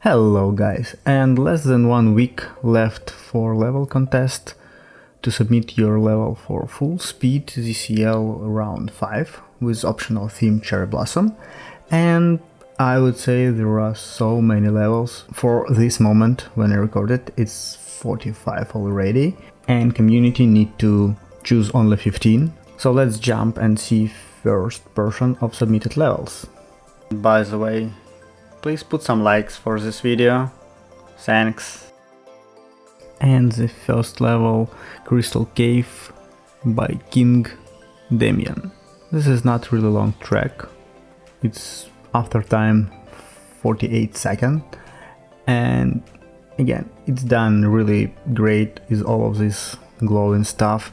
Hello guys, and less than 1 week left for level contest to submit your level for Fullspeed ZSL round 5 with optional theme Cherry Blossom, and I would say there are so many levels. For this moment when I recorded it's 45 already, and community need to choose only 15, so let's jump and see first portion of submitted levels. By the way, please put some likes for this video, thanks. And the first level, Crystal Cave by King Damien. This is not really long track, it's after time 48 seconds, and again it's done really great with all of this glowing stuff.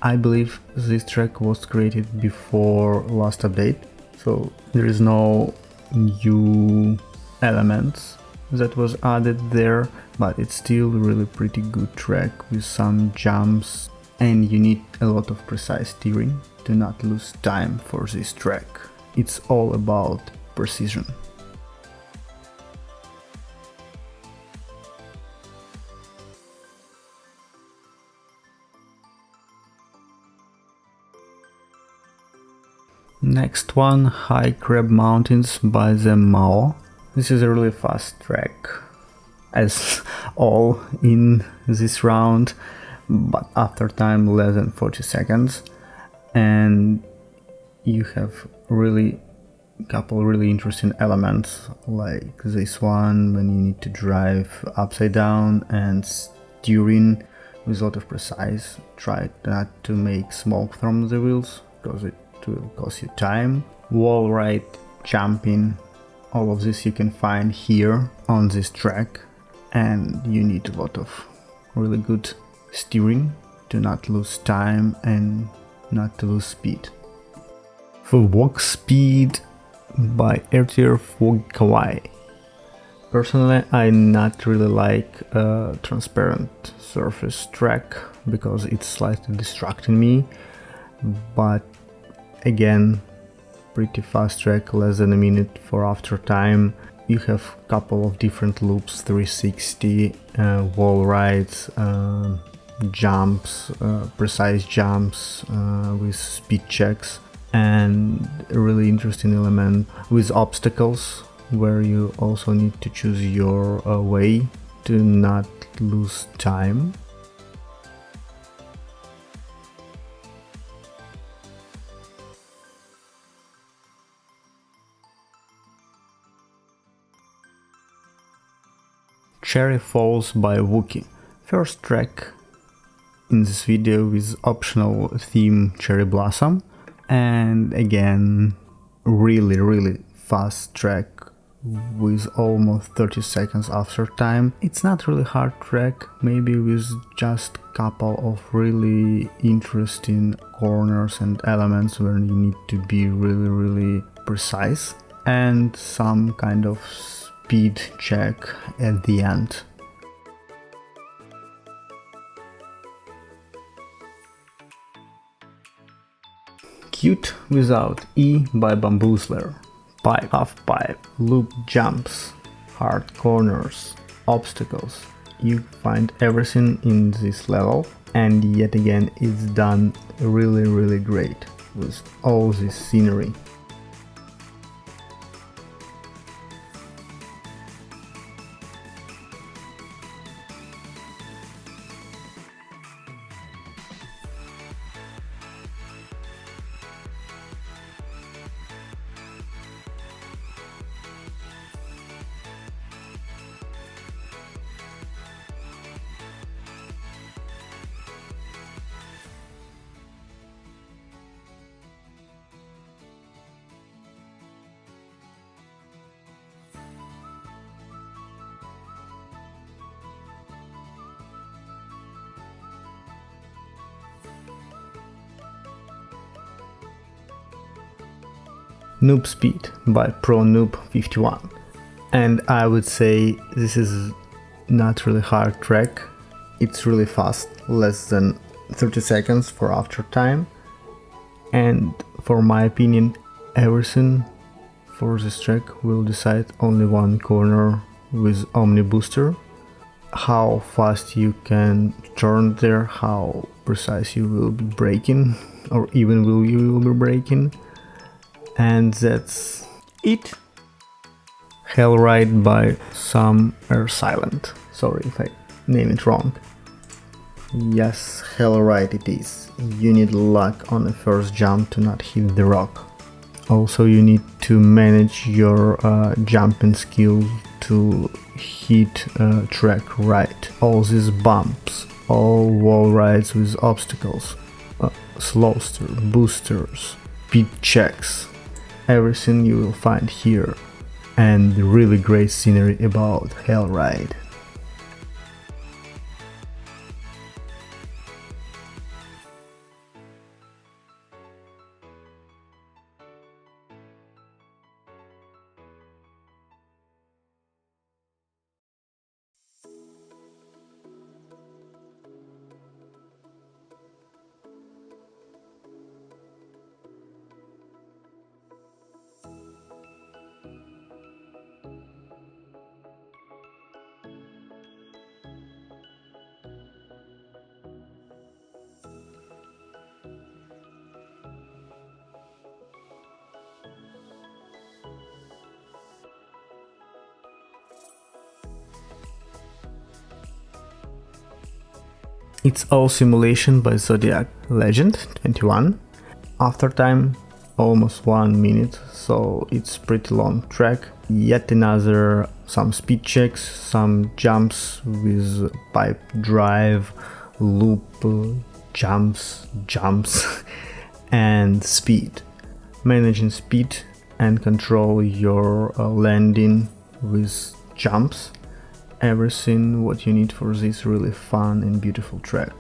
I believe this track was created before last update, so there is no new elements that was added there, but it's still really pretty good track with some jumps, and you need a lot of precise steering to not lose time for this track. It's all about precision. Next one, High Creb Mountains by the Mao. This is a really fast track, as all in this round, but after time less than 40 seconds, and you have really couple really interesting elements like this one when you need to drive upside down and steering with a lot of precise. Try not to make smoke from the wheels because it will cost you time. Wall ride, jumping, all of this you can find here on this track, and you need a lot of really good steering to not lose time and not to lose speed. Fwogspeed by Vulkan. Personally, I not really like a transparent surface track because it's slightly distracting me, but again, pretty fast track, less than a minute for after time. You have couple of different loops, 360, wall rides, jumps, precise jumps with speed checks, and a really interesting element with obstacles where you also need to choose your way to not lose time. Cherry Falls by Wookie. First track in this video with optional theme Cherry Blossom, and again really fast track with almost 30 seconds after time. It's not really hard track, maybe with just couple of really interesting corners and elements where you need to be really precise, and some kind of speed check at the end. Cute Without E by Bamboozler. Pipe, half pipe, loop jumps, hard corners, obstacles. You find everything in this level, and yet again it's done really great with all this scenery. NoobSpeed by ProNoob51, and I would say this is not really hard track, it's really fast, less than 30 seconds for after time, and for my opinion everything for this track will decide only one corner with Omni Booster, how fast you can turn there, how precise you will be braking, or even you will be braking. And that's it. Hellride by Some Are Silent. Sorry if I name it wrong. Yes, Hellride it is. You need luck on the first jump to not hit the rock. Also you need to manage your jumping skill to hit track right. All these bumps, all wall rides with obstacles, slowster, boosters, speed checks, everything you will find here, and really great scenery about Hellride. It's all simulation by Zodiac Legend 21. After time almost 1 minute, so it's pretty long track. Yet another some speed checks, some jumps with pipe drive, loop, jumps, and speed. Managing speed and control your landing with jumps. Everything what you need for this really fun and beautiful track.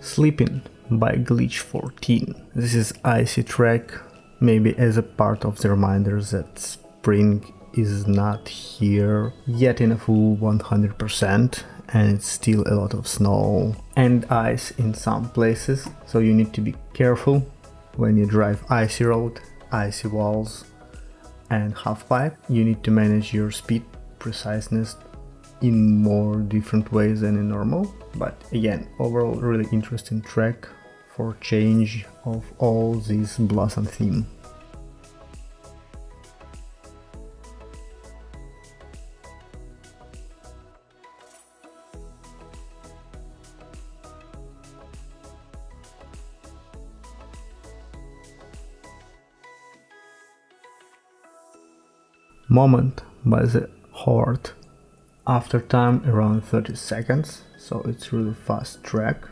Slippin by Glitch 14. This is icy track, maybe as a part of the reminder that spring is not here yet in a full 100%, and it's still a lot of snow and ice in some places, so you need to be careful when you drive icy road, icy walls and halfpipe. You need to manage your speed preciseness in more different ways than in normal, but again, overall really interesting track for change of all this Blossom theme. Moment by the Horde. After time around 30 seconds, so it's really fast track.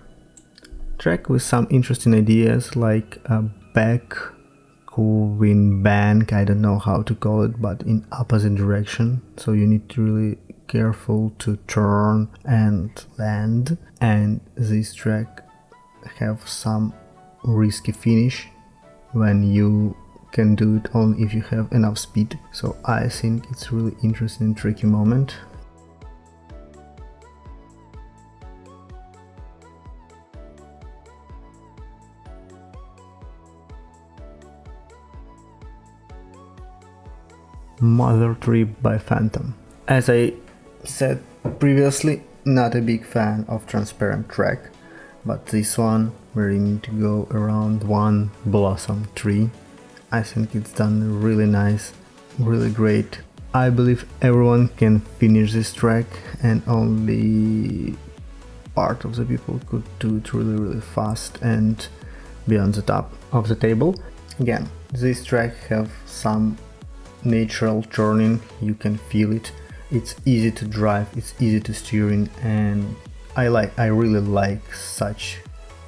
Track with some interesting ideas like a back curving bank, I don't know how to call it, but in opposite direction, so you need to really careful to turn and land. And this track have some risky finish when you can do it only if you have enough speed, so I think it's really interesting tricky moment. MotherTree by Phantom. As I said previously, not a big fan of transparent track, but this one where you need to go around one blossom tree, I think it's done really nice, really great. I believe everyone can finish this track and only part of the people could do it really fast and be on the top of the table. Again, this track have some natural turning, you can feel it, it's easy to drive, it's easy to steering, and I really like such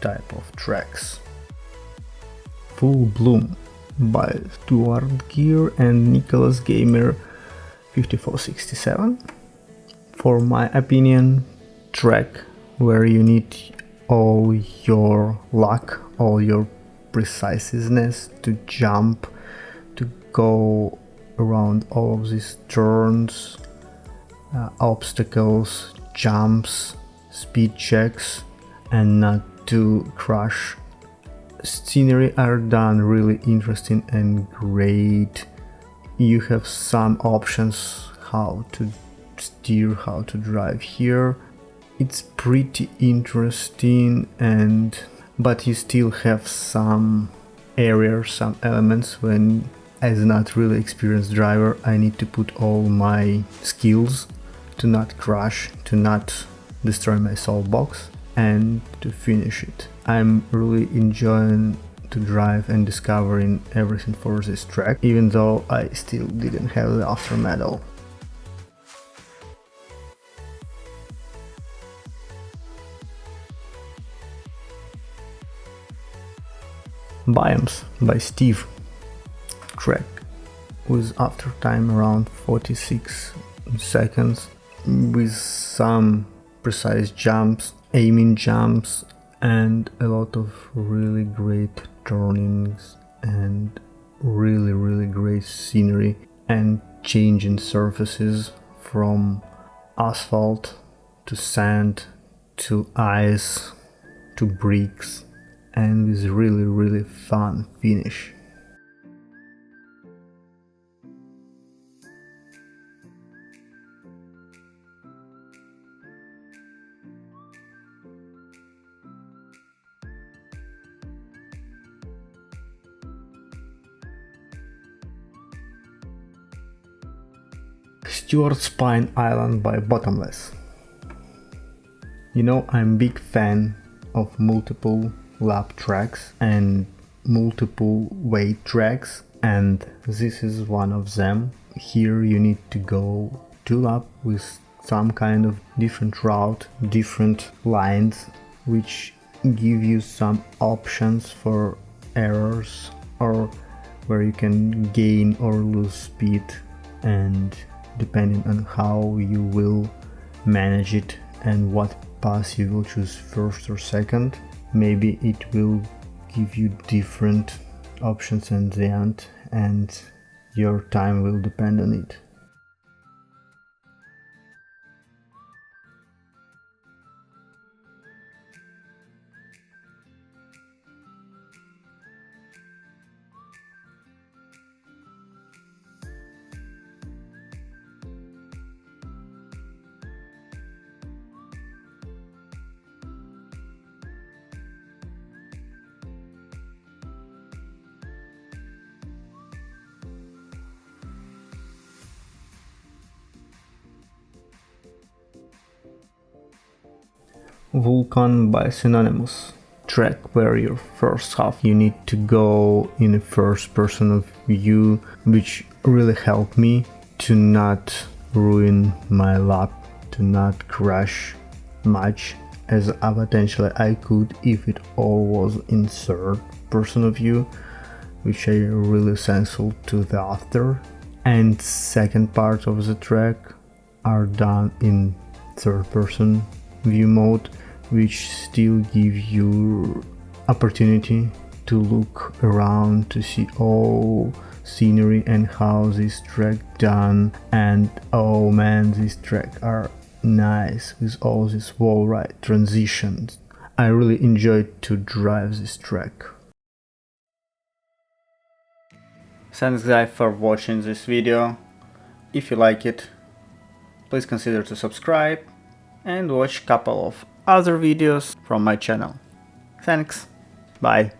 type of tracks. Full Bloom by Stuart Gear and Nicholas Gamer 5467. For my opinion, track where you need all your luck, all your preciseness to jump, to go around all of these turns, obstacles, jumps, speed checks, and not to crash. Scenery are done really interesting and great. You have some options how to steer, how to drive here. It's pretty interesting, but you still have some areas, some elements when, as not really experienced driver, I need to put all my skills to not crash, to not destroy my soul box, and to finish it. I'm really enjoying to drive and discovering everything for this track, even though I still didn't have the after medal. Biomes by Steve. Track with after time around 46 seconds, with some precise jumps, aiming jumps, and a lot of really great turnings and really great scenery and changing surfaces from asphalt to sand to ice to bricks, and with really fun finish. Stuart's Pine Island by Bottomless. You know, I'm big fan of multiple lap tracks and multiple weight tracks, and this is one of them. Here you need to go 2 laps with some kind of different route, different lines, which give you some options for errors or where you can gain or lose speed, and depending on how you will manage it and what pass you will choose first or second, maybe it will give you different options in the end, and your time will depend on it. Vulkan by Synonymous. Track where your first half you need to go in a first person view, which really helped me to not ruin my lap, to not crash much as potentially I could if it all was in third person view, which I really thankful to the author. And second part of the track are done in third person view mode, which still give you opportunity to look around to see all scenery and how this track done. And oh man, these track are nice with all these wall ride transitions. I really enjoyed to drive this track. Thanks guys for watching this video. If you like it, please consider to subscribe and watch a couple of other videos from my channel. Thanks, bye.